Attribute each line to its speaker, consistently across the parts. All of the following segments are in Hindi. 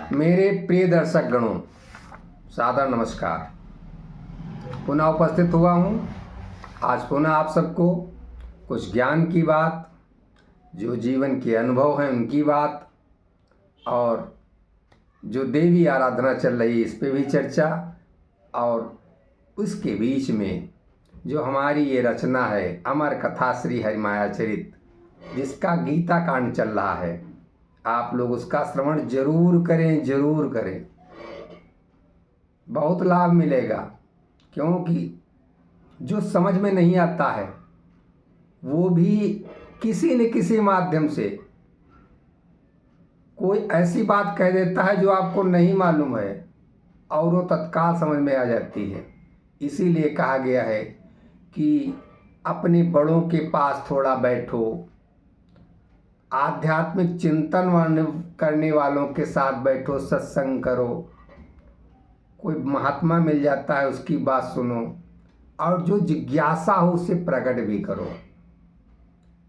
Speaker 1: मेरे प्रिय दर्शक गणों, सादर नमस्कार। पुनः उपस्थित हुआ हूँ आज पुनः आप सबको कुछ ज्ञान की बात, जो जीवन के अनुभव हैं उनकी बात, और जो देवी आराधना चल रही है इस पे भी चर्चा, और उसके बीच में जो हमारी ये रचना है अमर कथा श्री हरिमाया चरित, जिसका गीता कांड चल रहा है, आप लोग उसका श्रवण जरूर करें, जरूर करें। बहुत लाभ मिलेगा, क्योंकि जो समझ में नहीं आता है वो भी किसी न किसी माध्यम से कोई ऐसी बात कह देता है जो आपको नहीं मालूम है और वो तत्काल समझ में आ जाती है। इसीलिए कहा गया है कि अपने बड़ों के पास थोड़ा बैठो, आध्यात्मिक चिंतन करने वालों के साथ बैठो, सत्संग करो, कोई महात्मा मिल जाता है उसकी बात सुनो, और जो जिज्ञासा हो उसे प्रकट भी करो।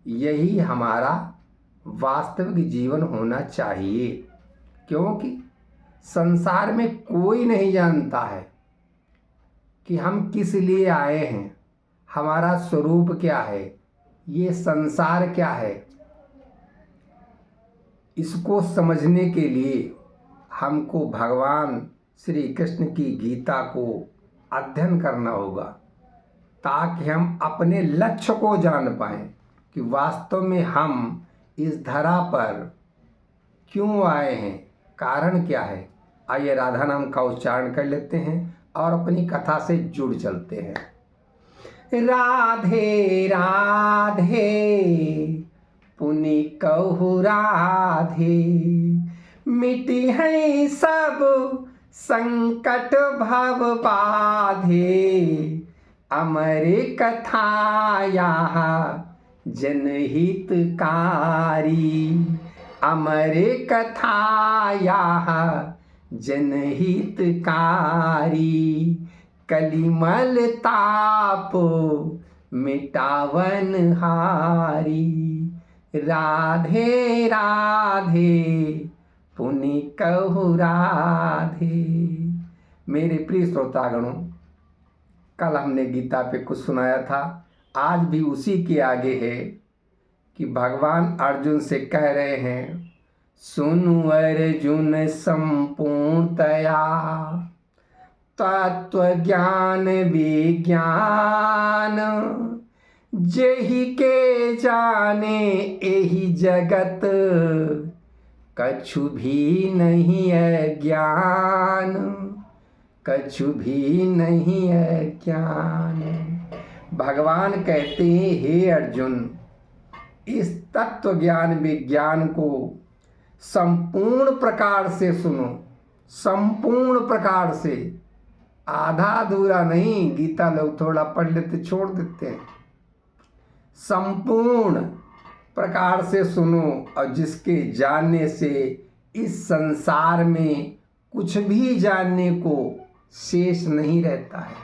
Speaker 1: यही हमारा वास्तविक जीवन होना चाहिए, क्योंकि संसार में कोई नहीं जानता है कि हम किस लिए आए हैं, हमारा स्वरूप क्या है, ये संसार क्या है। इसको समझने के लिए हमको भगवान श्री कृष्ण की गीता को अध्ययन करना होगा, ताकि हम अपने लक्ष्य को जान पाएं कि वास्तव में हम इस धरा पर क्यों आए हैं, कारण क्या है। आइए राधा नाम का उच्चारण कर लेते हैं और अपनी कथा से जुड़ चलते हैं। राधे राधे पुनि कहु राधे, मिटी है सब संकट भव बाधे, अमर कथा यहाँ जनहितकारी, अमर कथा यहाँ जनहितकारी, कलिमल ताप मिटावन हारी। राधे राधे पुनि कहु राधे। मेरे प्रिय श्रोतागणों, कल हमने गीता पे कुछ सुनाया था, आज भी उसी के आगे है कि भगवान अर्जुन से कह रहे हैं, सुनु अर्जुन संपूर्णतया तत्व ज्ञान विज्ञान, जेहि के जाने एहि जगत कछु भी नहीं है ज्ञान, कछु भी नहीं है ज्ञान। भगवान कहते हैं, हे अर्जुन, इस तत्व ज्ञान विज्ञान को संपूर्ण प्रकार से सुनो, संपूर्ण प्रकार से, आधा अधूरा नहीं। गीता लोग थोड़ा पढ़ लेते छोड़ देते हैं। संपूर्ण प्रकार से सुनो, और जिसके जानने से इस संसार में कुछ भी जानने को शेष नहीं रहता है,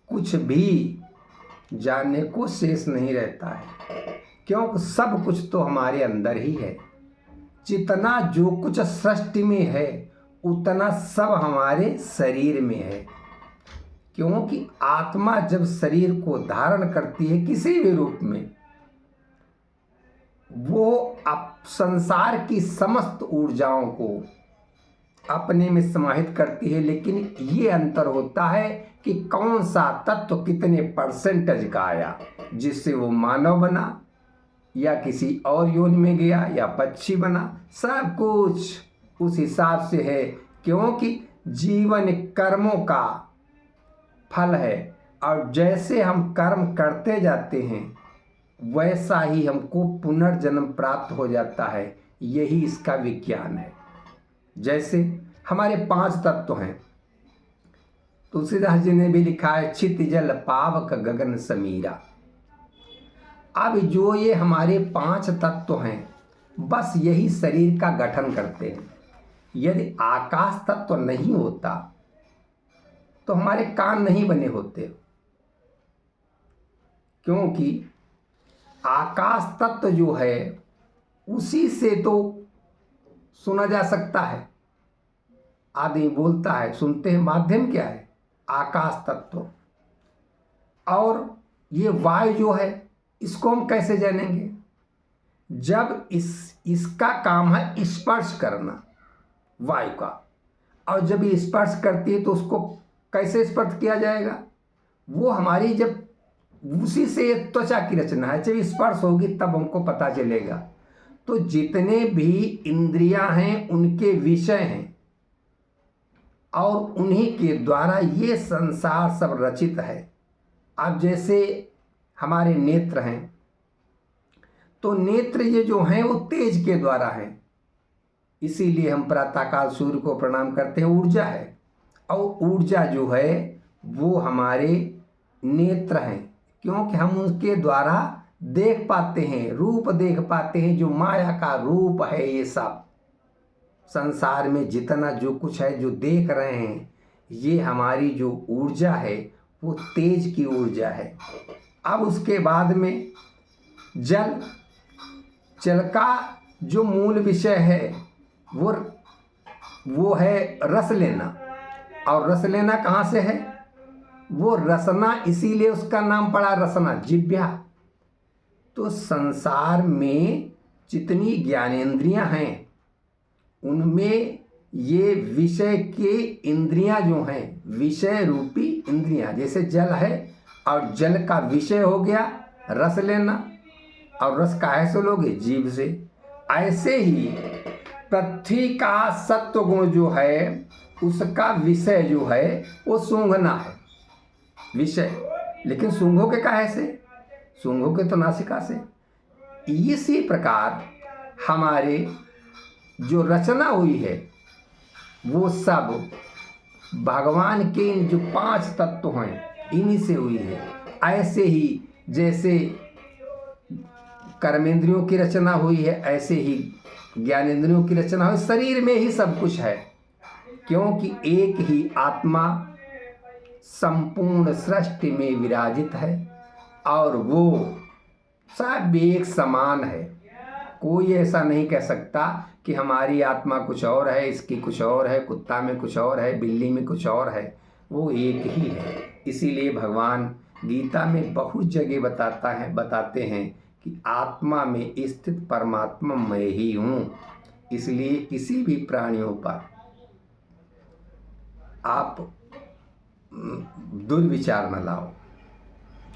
Speaker 1: कुछ भी जानने को शेष नहीं रहता है, क्योंकि सब कुछ तो हमारे अंदर ही है। जितना जो कुछ सृष्टि में है उतना सब हमारे शरीर में है, क्योंकि आत्मा जब शरीर को धारण करती है किसी भी रूप में, वो संसार की समस्त ऊर्जाओं को अपने में समाहित करती है। लेकिन ये अंतर होता है कि कौन सा तत्व कितने परसेंटेज का आया, जिससे वो मानव बना या किसी और योनि में गया या पक्षी बना, सब कुछ उस हिसाब से है, क्योंकि जीवन कर्मों का फल है, और जैसे हम कर्म करते जाते हैं वैसा ही हमको पुनर्जन्म प्राप्त हो जाता है। यही इसका विज्ञान है। जैसे हमारे 5 तत्व हैं, तुलसीदास जी ने भी लिखा है, छित जल पावक गगन समीरा। अब जो ये हमारे 5 तत्व हैं, बस यही शरीर का गठन करते हैं। यदि आकाश तत्व नहीं होता तो हमारे कान नहीं बने होते, क्योंकि आकाश तत्व जो है उसी से तो सुना जा सकता है, आदमी बोलता है, सुनते हैं, माध्यम क्या है? आकाश तत्व। और ये वायु जो है, इसको हम कैसे जानेंगे? जब इसका काम है स्पर्श करना वायु का, और जब ये स्पर्श करती है तो उसको कैसे स्पर्श किया जाएगा? वो हमारी जब उसी से त्वचा की रचना है, जब स्पर्श होगी तब हमको पता चलेगा। तो जितने भी इंद्रियां हैं उनके विषय हैं और उन्हीं के द्वारा ये संसार सब रचित है। अब जैसे हमारे नेत्र हैं, तो नेत्र ये जो हैं वो तेज के द्वारा हैं, इसीलिए हम प्रातःकाल सूर्य को प्रणाम करते हैं, ऊर्जा है। और ऊर्जा जो है वो हमारे नेत्र हैं, क्योंकि हम उनके द्वारा देख पाते हैं, रूप देख पाते हैं, जो माया का रूप है। ये सब संसार में जितना जो कुछ है जो देख रहे हैं, ये हमारी जो ऊर्जा है वो तेज की ऊर्जा है। अब उसके बाद में जल, जल का जो मूल विषय है वो है रस लेना। और रस लेना कहाँ से है? वो रसना, इसीलिए उसका नाम पड़ा रसना, जिह्वा। तो संसार में जितनी ज्ञानेंद्रियां हैं उनमें ये विषय के इंद्रियां जो हैं, विषय रूपी इंद्रियां, जैसे जल है और जल का विषय हो गया रस लेना, और रस काहे से लोगे? जीभ से। ऐसे ही पृथ्वी का सत्व गुण जो है उसका विषय जो है वो सूंघना है विषय, लेकिन सूंघोगे काहे से? सूंघोगे तो नासिका से। इसी प्रकार हमारे जो रचना हुई है वो सब भगवान के इन जो 5 तत्व हैं इन्हीं से हुई है। ऐसे ही जैसे कर्मेंद्रियों की रचना हुई है, ऐसे ही ज्ञानेंद्रियों की रचना हुई। शरीर में ही सब कुछ है, क्योंकि एक ही आत्मा संपूर्ण सृष्टि में विराजित है और वो सब एक समान है। कोई ऐसा नहीं कह सकता कि हमारी आत्मा कुछ और है, इसकी कुछ और है, कुत्ता में कुछ और है, बिल्ली में कुछ और है। वो एक ही है। इसीलिए भगवान गीता में बहुत जगह बताते हैं कि आत्मा में स्थित परमात्मा मैं ही हूँ। इसलिए किसी भी प्राणियों पर आप दुर्विचार न लाओ।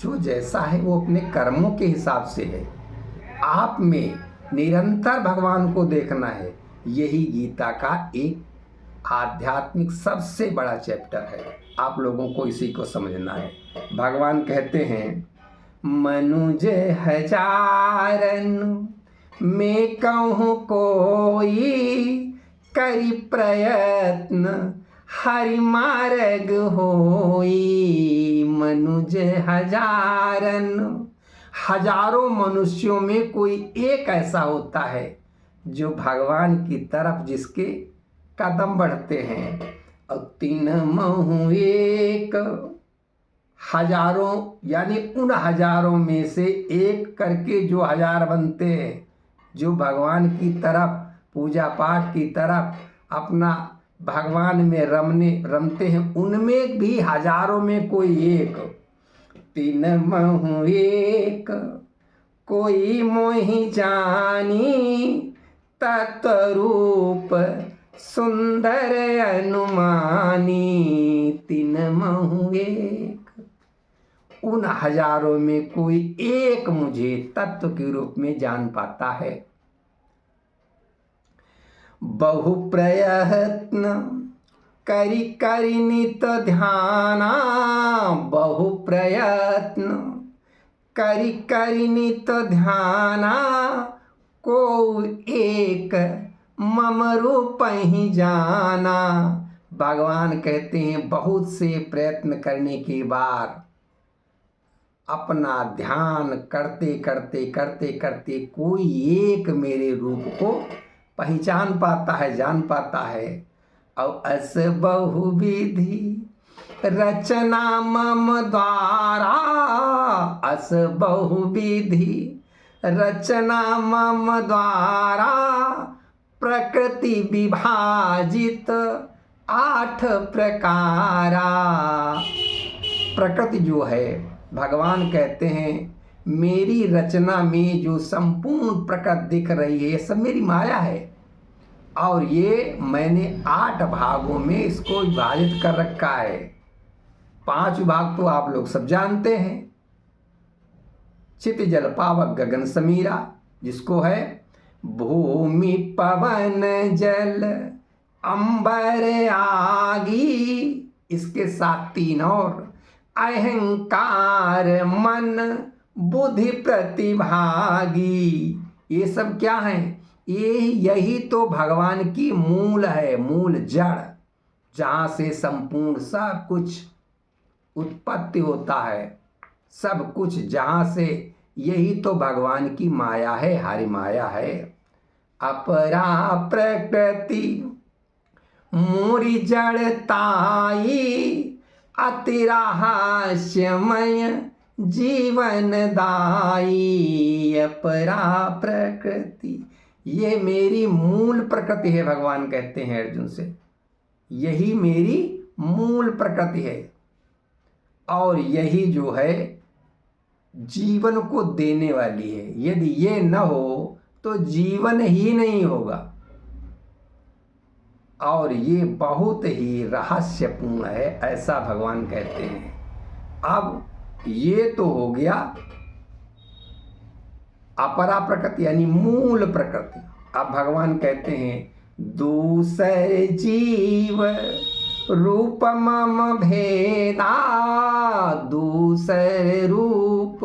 Speaker 1: जो जैसा है वो अपने कर्मों के हिसाब से है। आप में निरंतर भगवान को देखना है। यही गीता का एक आध्यात्मिक सबसे बड़ा चैप्टर है। आप लोगों को इसी को समझना है। भगवान कहते हैं, मनुज हजारन मैं कहूँ कोई, करी प्रयत्न हरि मार्ग होई। मनुज हजारन, हजारों मनुष्यों में कोई एक ऐसा होता है जो भगवान की तरफ जिसके कदम बढ़ते हैं। और 3 महु एक, हजारों यानी उन हजारों में से एक करके जो 1000 बनते हैं, जो भगवान की तरफ पूजा पाठ की तरफ अपना भगवान में रमते हैं, उनमें भी हजारों में कोई एक। 3 महु एक कोई मोहि जानी, तत्वरूप सुंदर अनुमानी। 3 महु एक, उन हजारों में कोई एक मुझे तत्व के रूप में जान पाता है। बहु प्रयत्न करी करी नित ध्याना, बहु प्रयत्न करी करी नित ध्याना, को एक मम रूप ही जाना। भगवान कहते हैं, बहुत से प्रयत्न करने के बाद अपना ध्यान करते करते करते करते कोई एक मेरे रूप को पहचान पाता है, जान पाता है। और अस बहुविधि रचना मम द्वारा, अस बहुविधि रचना मम द्वारा, प्रकृति विभाजित 8 प्रकारा। प्रकृति जो है, भगवान कहते हैं मेरी रचना में जो संपूर्ण प्रकृति दिख रही है ये सब मेरी माया है, और ये मैंने 8 भागों में इसको विभाजित कर रखा है। 5 विभाग तो आप लोग सब जानते हैं। चित जल पावक गगन समीरा, जिसको है भूमि पवन जल अंबर आगी, इसके साथ 3 और अहंकार मन बुद्धि प्रतिभागी। ये सब क्या है? यही तो भगवान की मूल है, मूल जड़, जहाँ से संपूर्ण सब कुछ उत्पत्ति होता है, सब कुछ जहाँ से, यही तो भगवान की माया है, हरि माया है। अपरा प्रकृति मोरी जड़ताई, अति रहस्यमय जीवन दाई। अपरा प्रकृति, ये मेरी मूल प्रकृति है, भगवान कहते हैं अर्जुन से, यही मेरी मूल प्रकृति है, और यही जो है जीवन को देने वाली है। यदि ये न हो तो जीवन ही नहीं होगा, और ये बहुत ही रहस्यपूर्ण है, ऐसा भगवान कहते हैं। अब ये तो हो गया अपरा प्रकृति यानी मूल प्रकृति। अब भगवान कहते हैं दूसरे जीव रूप मम भेदा, दूसरे रूप,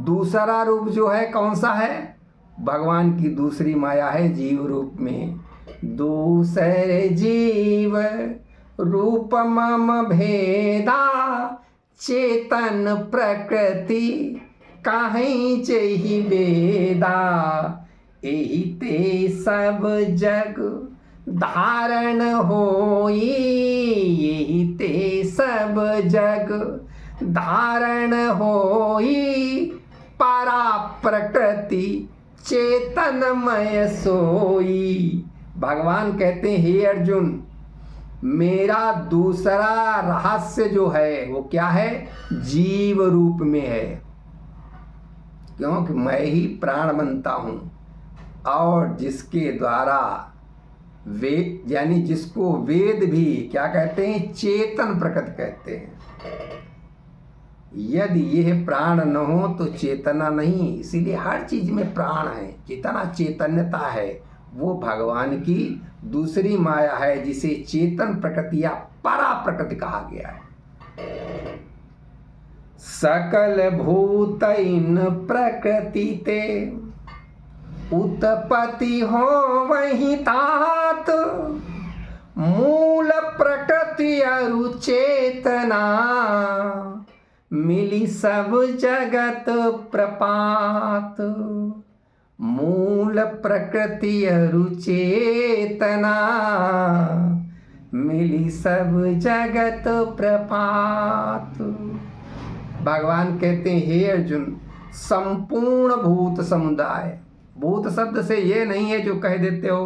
Speaker 1: दूसरा रूप जो है कौन सा है? भगवान की दूसरी माया है जीव रूप में। दूसरे जीव रूप मम भेदा, चेतन प्रकृति काहीं चेहि वेदा। एहि ते सब जग धारण होई, एहि ते सब जग धारण होई। परा प्रकृति चेतनमय सोई। भगवान कहते हैं हे अर्जुन, मेरा दूसरा रहस्य जो है वो क्या है? जीव रूप में है, क्योंकि मैं ही प्राण बनता हूँ, और जिसके द्वारा वेद, यानी जिसको वेद भी क्या कहते हैं? चेतन प्रकृति कहते हैं। यदि यह प्राण न हो तो चेतना नहीं, इसीलिए हर चीज में प्राण है। जितना चैतन्यता है वो भगवान की दूसरी माया है, जिसे चेतन प्रकृति या परा प्रकृति कहा गया है। सकल भूतैन प्रकृति ते उत्पत्ति हो वही तात, मूल प्रकृति अरु चेतना, मिली सब जगत प्रपात। मूल प्रकृति अरु चेतना, मिली सब जगत प्रपात। भगवान कहते हैं हे अर्जुन, संपूर्ण भूत समुदाय, भूत शब्द से ये नहीं है जो कह देते हो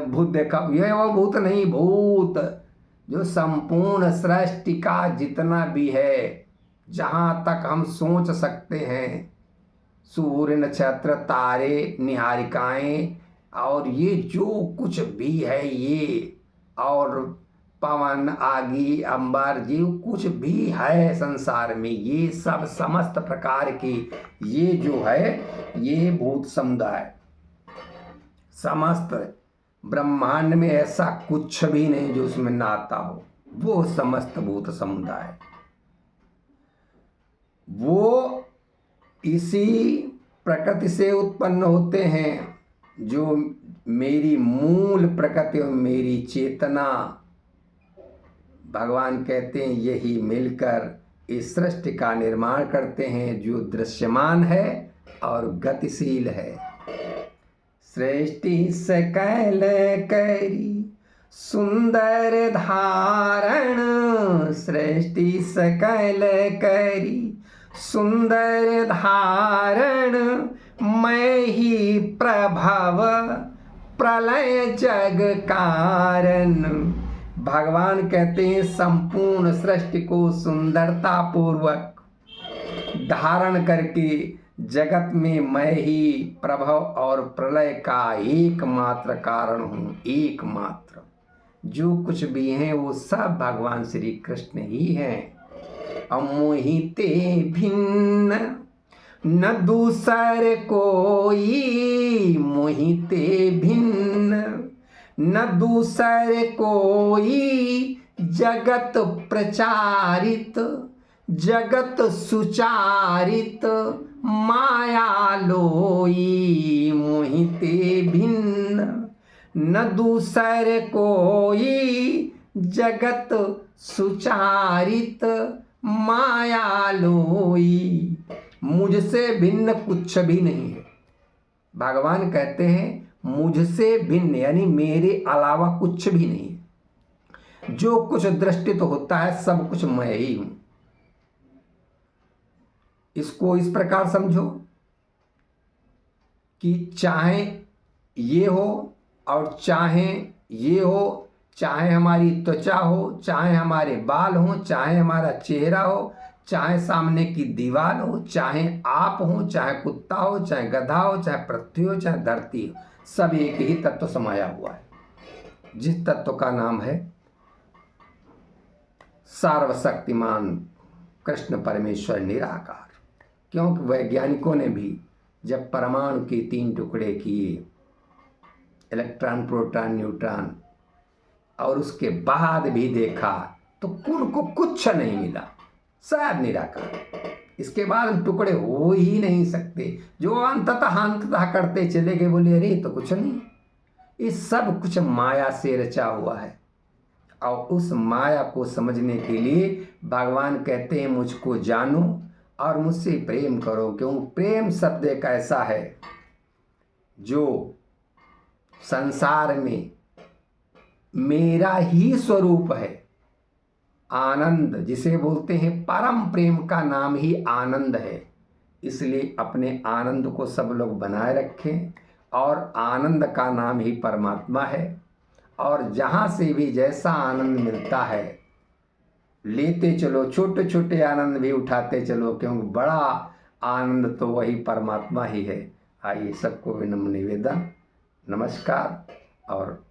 Speaker 1: भूत देखा, ये वो भूत नहीं, भूत जो संपूर्ण सृष्टि का जितना भी है, जहाँ तक हम सोच सकते हैं, सूर्य नक्षत्र तारे निहारिकाएं, और ये जो कुछ भी है ये, और पवन आगी अंबर, जो कुछ भी है संसार में, ये सब समस्त प्रकार की, ये जो है ये भूत समुदाय। समस्त ब्रह्मांड में ऐसा कुछ भी नहीं जो उसमें ना आता हो, वो समस्त भूत समुदाय, वो इसी प्रकृति से उत्पन्न होते हैं, जो मेरी मूल प्रकृति और मेरी चेतना, भगवान कहते हैं यही मिलकर इस सृष्टि का निर्माण करते हैं, जो दृश्यमान है और गतिशील है। सृष्टि सकल करी सुंदर धारण, सृष्टि सकल करी सुंदर धारण, मैं ही प्रभव प्रलय जग कारण। भगवान कहते हैं संपूर्ण सृष्टि को सुंदरता पूर्वक धारण करके जगत में मैं ही प्रभव और प्रलय का एकमात्र कारण हूँ। एकमात्र जो कुछ भी है वो सब भगवान श्री कृष्ण ही हैं। अमोहिते भिन्न न दूसर कोई, मोहिते भिन्न न दूसर कोई, जगत प्रचारित जगत सुचारित माया लोई। मोहिते भिन्न न दूसर कोई, जगत सुचारित माया लोई। मुझसे भिन्न कुछ भी नहीं है। भगवान कहते हैं मुझसे भिन्न यानी मेरे अलावा कुछ भी नहीं है। जो कुछ दृष्टित होता है सब कुछ मैं ही हूं। इसको इस प्रकार समझो कि चाहे ये हो और चाहे ये हो, चाहे हमारी त्वचा हो, चाहे हमारे बाल हो, चाहे हमारा चेहरा हो, चाहे सामने की दीवार हो, चाहे आप हो, चाहे कुत्ता हो, चाहे गधा हो, चाहे पृथ्वी हो, चाहे धरती हो, सब एक ही तत्व समाया हुआ है जिस तत्व का नाम है सर्वशक्तिमान कृष्ण परमेश्वर निराकार। क्योंकि वैज्ञानिकों ने भी जब परमाणु के 3 टुकड़े किए, इलेक्ट्रॉन प्रोटॉन न्यूट्रॉन, और उसके बाद भी देखा तो उनको कुछ नहीं मिला, सब निराकार। इसके बाद टुकड़े हो ही नहीं सकते। जो अंततः करते चले गए, बोले अरे तो कुछ नहीं, ये सब कुछ माया से रचा हुआ है। और उस माया को समझने के लिए भगवान कहते हैं मुझको जानो और मुझसे प्रेम करो। क्यों? प्रेम शब्द एक ऐसा है जो संसार में मेरा ही स्वरूप है। आनंद जिसे बोलते हैं, परम प्रेम का नाम ही आनंद है। इसलिए अपने आनंद को सब लोग बनाए रखें और आनंद का नाम ही परमात्मा है। और जहाँ से भी जैसा आनंद मिलता है लेते चलो, छोटे छोटे आनंद भी उठाते चलो, क्योंकि बड़ा आनंद तो वही परमात्मा ही है। आइए सबको विनम्र निवेदन, नमस्कार। और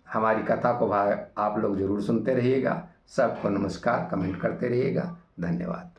Speaker 1: हमारी कथा को आप लोग जरूर सुनते रहिएगा। सबको नमस्कार, कमेंट करते रहिएगा। धन्यवाद।